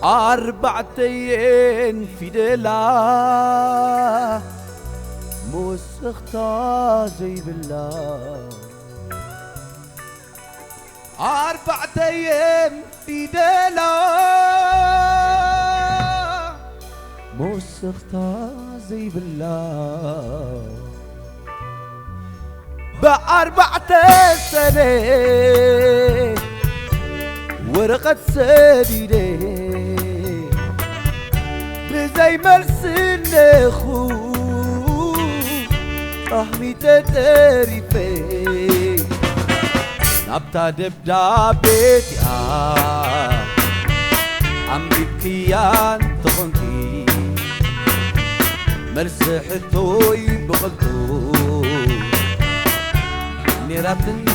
أربعتين فيدلا موسختا زي بالله أربعتين فيدلا موسختا زي بالله بأربعة سنة ورقة سديدة بزي مرسل نخو أهمي تتريفي نبتا دبدا بيتي عم بكيان تخنكي مرسحتوي بغلطو نيراتن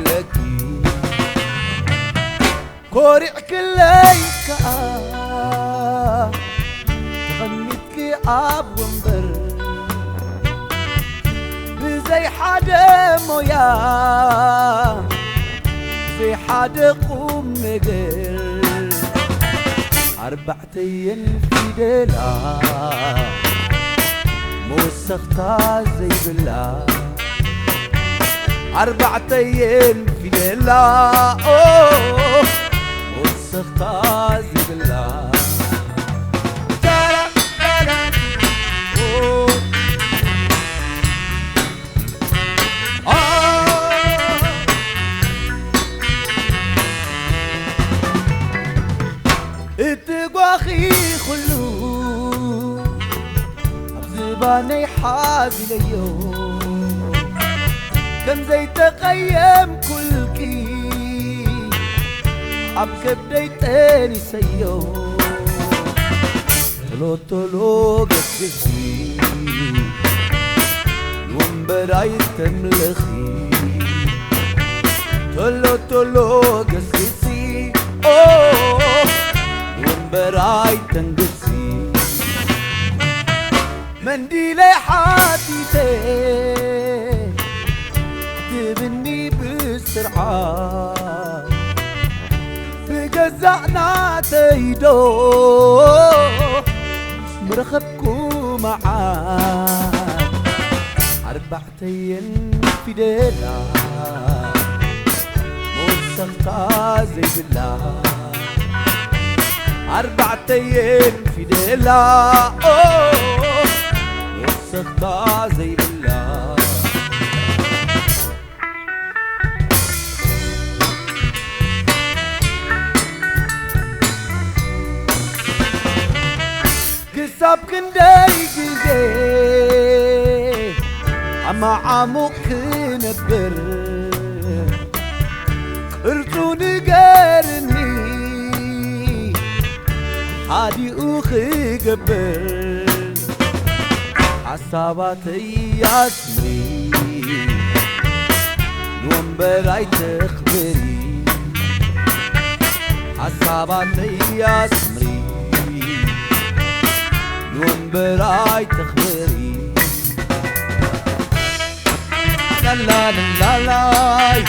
لكي كورع كليك تغنيتكي عاب ومبر بزي حدا مويا زي حدا قوم نقر أربعتين فيدلا موسختا زي بالله أربعتين فيدلا موسختا زي بالله اتقواخي خلو أبزباني حازي ليو كم زي تقيم كل كي أبكب ديتاني سيو تلو تلو قسكسي ومبراي تملخي تلو تلو قسكسي ومبراي تنقسي منديلي حاتيتي تبني بسرعة بجزعنا تيدو مرخبكو معاك أربعتين فيدلا موسختا زي بالله أربعتين فيدلا موسختا زي بالله قصاب كنداي جزي عما عموك نبر قرطو نقارني عادي أخي قبر عصاباتي ياسمري نومبراي تخبري عصاباتي ياسمري نومبراي تخبري لا لا لا لا